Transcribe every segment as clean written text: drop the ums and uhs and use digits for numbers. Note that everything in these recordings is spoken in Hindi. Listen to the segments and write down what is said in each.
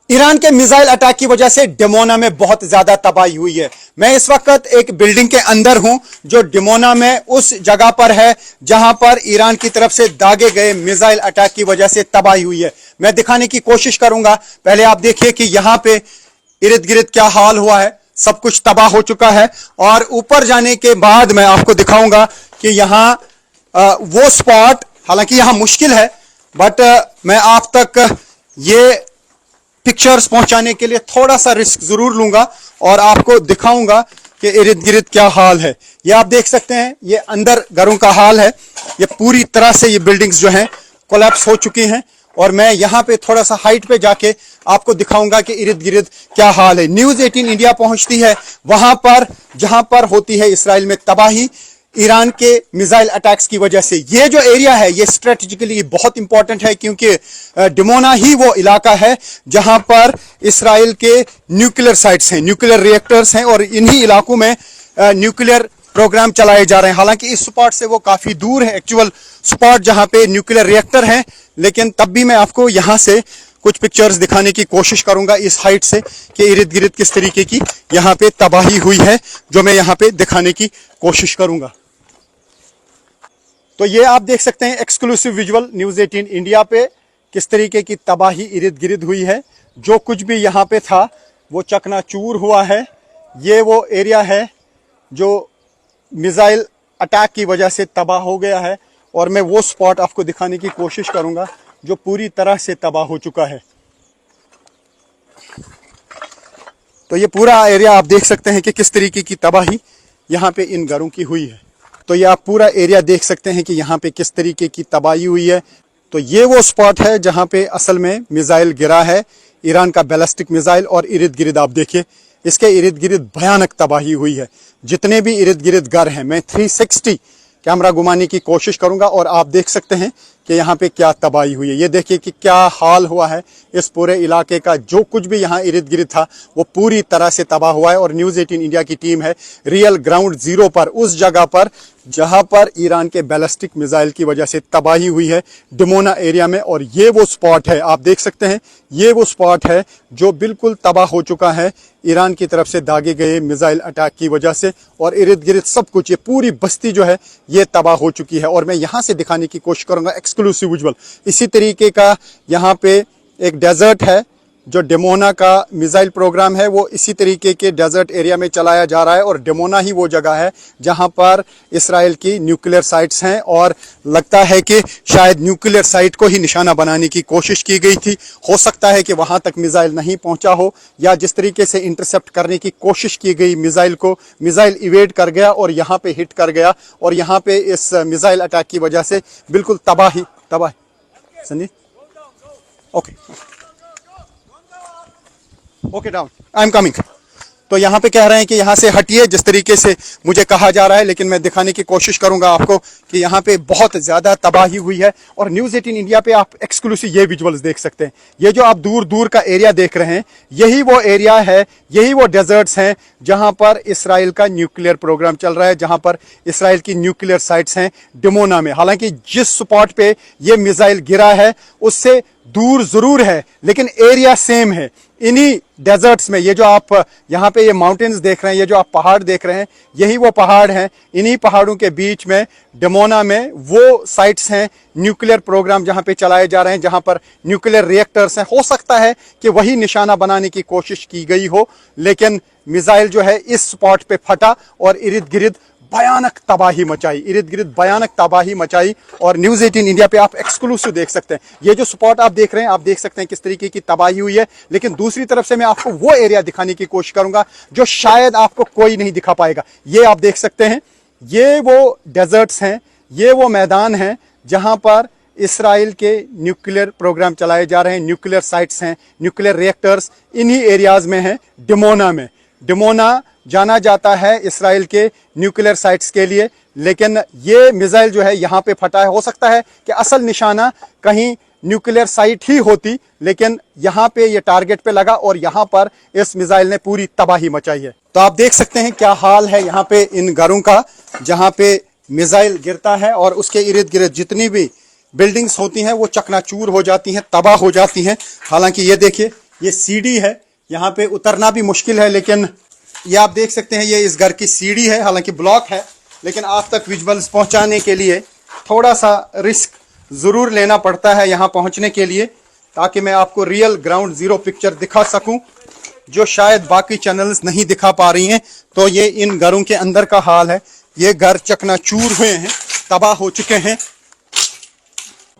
ईरान के मिसाइल अटैक की वजह से डिमोना में बहुत ज्यादा तबाही हुई है। मैं इस वक्त एक बिल्डिंग के अंदर हूं जो डिमोना में उस जगह पर है जहां पर ईरान की तरफ से दागे गए मिसाइल अटैक की वजह से तबाही हुई है। मैं दिखाने की कोशिश करूंगा। पहले आप देखिए कि यहां पे इर्द गिर्द क्या हाल हुआ है। सब कुछ तबाह हो चुका है और ऊपर जाने के बाद मैं आपको दिखाऊंगा कि यहां वो स्पॉट, हालांकि यहां मुश्किल है, बट मैं आप तक ये पिक्चर्स पहुंचाने के लिए थोड़ा सा रिस्क जरूर लूंगा और आपको दिखाऊंगा कि इर्द गिर्द क्या हाल है। ये आप देख सकते हैं, ये अंदर घरों का हाल है। ये पूरी तरह से ये बिल्डिंग्स जो हैं कोलैप्स हो चुकी हैं और मैं यहां पे थोड़ा सा हाइट पे जाके आपको दिखाऊंगा कि इर्द गिर्द क्या हाल है। न्यूज़ 18 इंडिया पहुंचती है वहां पर जहां पर होती है इसराइल में तबाही ईरान के मिसाइल अटैक्स की वजह से। ये जो एरिया है ये स्ट्रेटेजिकली बहुत इंपॉर्टेंट है क्योंकि डिमोना ही वो इलाका है जहां पर इसराइल के न्यूक्लियर साइट्स हैं, न्यूक्लियर रिएक्टर्स हैं और इन्हीं इलाकों में न्यूक्लियर प्रोग्राम चलाए जा रहे हैं। हालांकि इस स्पॉट से वो काफी दूर है एक्चुअल स्पॉट जहां पे न्यूक्लियर रिएक्टर हैं, लेकिन तब भी मैं आपको यहां से कुछ पिक्चर्स दिखाने की कोशिश करूंगा इस हाइट से कि इर्द गिर्द किस तरीके की यहां पे तबाही हुई है, जो मैं यहां पे दिखाने की कोशिश करूंगा। तो ये आप देख सकते हैं एक्सक्लूसिव विजुअल न्यूज़ 18 इंडिया पे किस तरीके की तबाही इर्द गिर्द हुई है। जो कुछ भी यहाँ पे था वो चकनाचूर हुआ है। ये वो एरिया है जो मिसाइल अटैक की वजह से तबाह हो गया है और मैं वो स्पॉट आपको दिखाने की कोशिश करूंगा जो पूरी तरह से तबाह हो चुका है। तो ये पूरा एरिया आप देख सकते हैं कि किस तरीके की तबाही यहाँ पे इन घरों की हुई है। तो ये आप पूरा एरिया देख सकते हैं कि यहाँ पे किस तरीके की तबाही हुई है। तो ये वो स्पॉट है जहाँ पे असल में मिसाइल गिरा है, ईरान का बैलिस्टिक मिसाइल, और इर्द गिर्द आप देखिए इसके इर्द गिर्द भयानक तबाही हुई है। जितने भी इर्द गिर्द घर हैं, मैं 360 कैमरा घुमाने की कोशिश करूंगा और आप देख सकते हैं कि यहाँ पे क्या तबाही हुई है। ये देखिए कि क्या हाल हुआ है इस पूरे इलाके का। जो कुछ भी यहाँ इर्द गिर्द था वो पूरी तरह से तबाह हुआ है और न्यूज़ 18 इंडिया की टीम है रियल ग्राउंड जीरो पर, उस जगह पर जहां पर ईरान के बैलिस्टिक मिसाइल की वजह से तबाही हुई है डिमोना एरिया में। और ये वो स्पॉट है, आप देख सकते हैं, ये वो स्पॉट है जो बिल्कुल तबाह हो चुका है ईरान की तरफ से दागे गए मिसाइल अटैक की वजह से। और इर्द गिर्द सब कुछ, ये पूरी बस्ती जो है ये तबाह हो चुकी है। और मैं यहां से दिखाने की कोशिश करूंगा एक्सक्लूसिव विजुअल। इसी तरीके का यहाँ पे एक डेजर्ट है, जो डिमोना का मिसाइल प्रोग्राम है वो इसी तरीके के डेजर्ट एरिया में चलाया जा रहा है और डिमोना ही वो जगह है जहां पर इसराइल की न्यूक्लियर साइट्स हैं और लगता है कि शायद न्यूक्लियर साइट को ही निशाना बनाने की कोशिश की गई थी। हो सकता है कि वहां तक मिसाइल नहीं पहुंचा हो या जिस तरीके से इंटरसेप्ट करने की कोशिश की गई मिसाइल को, मिसाइल इवेड कर गया और यहाँ पे हिट कर गया और यहाँ पे इस मिसाइल अटैक की वजह से बिल्कुल तबाही। Sunny okay okay down, I am coming. तो यहाँ पे कह रहे हैं कि यहाँ से हटिए जिस तरीके से मुझे कहा जा रहा है, लेकिन मैं दिखाने की कोशिश करूंगा आपको कि यहाँ पे बहुत ज्यादा तबाही हुई है। और न्यूज़ 18 इंडिया पे आप एक्सक्लूसिव ये विजुअल्स देख सकते हैं। ये जो आप दूर दूर का एरिया देख रहे हैं यही वो एरिया है, यही वो डेजर्ट्स हैं जहां पर इसराइल का न्यूक्लियर प्रोग्राम चल रहा है, जहां पर इसराइल की न्यूक्लियर साइट्स हैं डिमोना में। हालांकि जिस स्पॉट पे ये मिसाइल गिरा है उससे दूर जरूर है लेकिन एरिया सेम है। इन्हीं डेजर्ट्स में, ये जो आप यहाँ पे ये माउंटेन्स देख रहे हैं, ये जो आप पहाड़ देख रहे हैं, यही वो पहाड़ हैं। इन्हीं पहाड़ों के बीच में डिमोना में वो साइट्स हैं न्यूक्लियर प्रोग्राम जहाँ पे चलाए जा रहे हैं, जहाँ पर न्यूक्लियर रिएक्टर्स हैं। हो सकता है कि वही निशाना बनाने की कोशिश की गई हो, लेकिन मिसाइल जो है इस स्पॉट पे फटा और इर्द गिर्द भयानक तबाही मचाई, इर्द गिर्द भयानक तबाही मचाई। और न्यूज़ 18 इंडिया पे आप एक्सक्लूसिव देख सकते हैं। ये जो स्पॉट आप देख रहे हैं, आप देख सकते हैं किस तरीके की तबाही हुई है। लेकिन दूसरी तरफ से मैं आपको वो एरिया दिखाने की कोशिश करूंगा जो शायद आपको कोई नहीं दिखा पाएगा। ये आप देख सकते हैं, ये वो डेजर्ट्स हैं, ये वो मैदान हैं जहां पर इसराइल के न्यूक्लियर प्रोग्राम चलाए जा रहे हैं, न्यूक्लियर साइट्स हैं, न्यूक्लियर रिएक्टर्स इन्हीं एरियाज में हैं डिमोना में। डिमोना जाना जाता है इसराइल के न्यूक्लियर साइट्स के लिए, लेकिन ये मिसाइल जो है यहाँ पे फटा है। हो सकता है कि असल निशाना कहीं न्यूक्लियर साइट ही होती, लेकिन यहाँ पे ये टारगेट पे लगा और यहाँ पर इस मिसाइल ने पूरी तबाही मचाई है। तो आप देख सकते हैं क्या हाल है यहाँ पे इन घरों का जहाँ पे मिसाइल गिरता है और उसके इर्द गिर्द जितनी भी बिल्डिंग्स होती हैं वो चकनाचूर हो जाती हैं, तबाह हो जाती हैं। हालांकि ये देखिए ये सीढ़ी है, यहाँ पे उतरना भी मुश्किल है, लेकिन ये आप देख सकते हैं ये इस घर की सीढ़ी है, हालांकि ब्लॉक है, लेकिन आप तक विजुअल्स पहुंचाने के लिए थोड़ा सा रिस्क ज़रूर लेना पड़ता है यहाँ पहुंचने के लिए, ताकि मैं आपको रियल ग्राउंड ज़ीरो पिक्चर दिखा सकूं, जो शायद बाकी चैनल्स नहीं दिखा पा रही हैं। तो ये इन घरों के अंदर का हाल है। ये घर चकनाचूर हुए हैं, तबाह हो चुके हैं।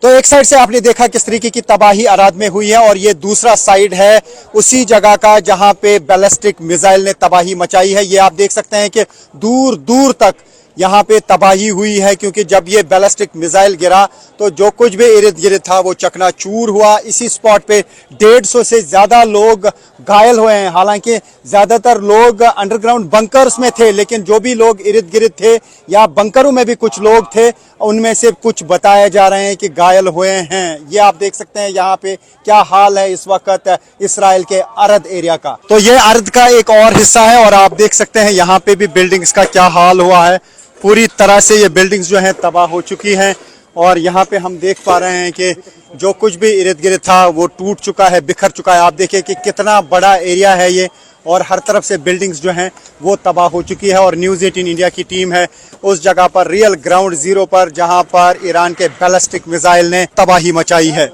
तो एक साइड से आपने देखा किस तरीके की तबाही अराद में हुई है, और ये दूसरा साइड है उसी जगह का जहां पे बैलिस्टिक मिसाइल ने तबाही मचाई है। ये आप देख सकते हैं कि दूर दूर तक यहाँ पे तबाही हुई है, क्योंकि जब ये बैलिस्टिक मिसाइल गिरा तो जो कुछ भी इर्द गिर्द था वो चकनाचूर हुआ। इसी स्पॉट पे 150 से ज़्यादा लोग घायल हुए हैं। हालांकि ज़्यादातर लोग अंडरग्राउंड बंकर्स में थे, लेकिन जो भी लोग इर्द गिर्द थे या बंकरों में भी कुछ लोग थे, उनमें से कुछ बताए जा रहे हैं कि घायल हुए हैं। ये आप देख सकते हैं यहाँ पे क्या हाल है इस वक्त इसराइल के अरद एरिया का। तो ये अरद का एक और हिस्सा है, और आप देख सकते हैं यहाँ पे भी बिल्डिंग्स का क्या हाल हुआ है। पूरी तरह से ये बिल्डिंग्स जो हैं तबाह हो चुकी हैं, और यहाँ पे हम देख पा रहे हैं कि जो कुछ भी इर्द गिर्द था वो टूट चुका है, बिखर चुका है। आप देखिए कि कितना बड़ा एरिया है ये, और हर तरफ से बिल्डिंग्स जो हैं वो तबाह हो चुकी है। और न्यूज़ 18 इंडिया की टीम है उस जगह पर, रियल ग्राउंड ज़ीरो पर, जहां पर ईरान के बैलिस्टिक मिसाइल ने तबाही मचाई है।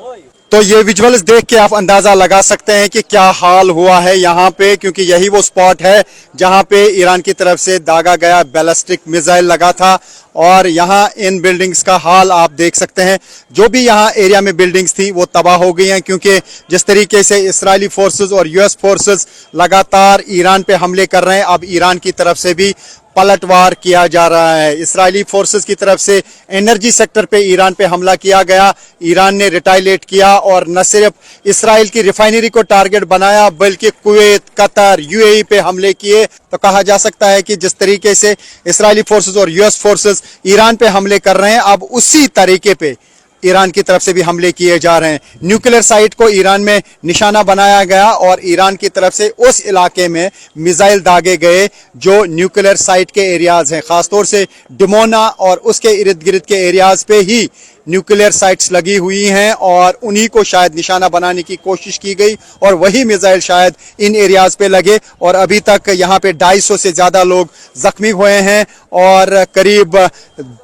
तो ये विजुअल्स देख के आप अंदाज़ा लगा सकते हैं कि क्या हाल हुआ है यहाँ पे, क्योंकि यही वो स्पॉट है जहाँ पे ईरान की तरफ से दागा गया बैलिस्टिक मिसाइल लगा था। और यहाँ इन बिल्डिंग्स का हाल आप देख सकते हैं। जो भी यहाँ एरिया में बिल्डिंग्स थी वो तबाह हो गई हैं, क्योंकि जिस तरीके से इजरायली फोर्सेस और यूएस फोर्सेस लगातार ईरान पे हमले कर रहे हैं, अब ईरान की तरफ से भी पलटवार किया जा रहा है। इजरायली फोर्सेस की तरफ से एनर्जी सेक्टर पे ईरान पे हमला किया गया, ईरान ने रिटाइलेट किया, और न सिर्फ इसराइल की रिफाइनरी को टारगेट बनाया बल्कि कुवैत, कतर, यूएई पे हमले किए। तो कहा जा सकता है कि जिस तरीके से इजरायली फोर्सेस और यूएस फोर्सेस ईरान पे हमले कर रहे हैं, अब उसी तरीके पे ईरान की तरफ से भी हमले किए जा रहे हैं। न्यूक्लियर साइट को ईरान में निशाना बनाया गया, और ईरान की तरफ से उस इलाके में मिसाइल दागे गए जो न्यूक्लियर साइट के एरियाज हैं। खासतौर से डिमोना और उसके इर्द गिर्द के एरियाज पे ही न्यूक्लियर साइट्स लगी हुई हैं, और उन्हीं को शायद निशाना बनाने की कोशिश की गई, और वही मिसाइल शायद इन एरियाज पे लगे। और अभी तक यहाँ पे 250 से ज़्यादा लोग जख्मी हुए हैं, और करीब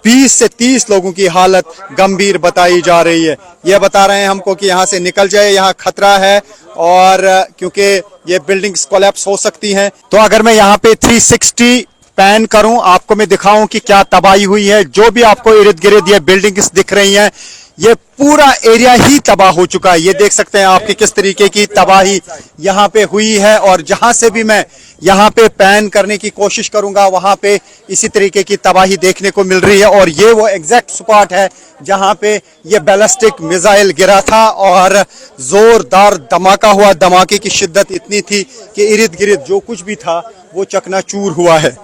20 से 30 लोगों की हालत गंभीर बताई जा रही है। ये बता रहे हैं हमको कि यहाँ से निकल जाए, यहाँ खतरा है, और क्योंकि ये बिल्डिंग्स कोलैप्स हो सकती हैं। तो अगर मैं यहाँ पे 360 पैन करूं, आपको मैं दिखाऊं कि क्या तबाही हुई है। जो भी आपको इर्द गिर्द ये बिल्डिंग्स दिख रही हैं, ये पूरा एरिया ही तबाह हो चुका है। ये देख सकते हैं आपकी किस तरीके की तबाही यहाँ पे हुई है, और जहां से भी मैं यहाँ पे पैन करने की कोशिश करूंगा वहां पे इसी तरीके की तबाही देखने को मिल रही है। और ये वो एग्जैक्ट स्पॉट है जहां पे ये बैलिस्टिक मिसाइल गिरा था, और जोरदार धमाका हुआ। धमाके की शिद्दत इतनी थी कि इर्द गिर्द जो कुछ भी था वो चकनाचूर हुआ है।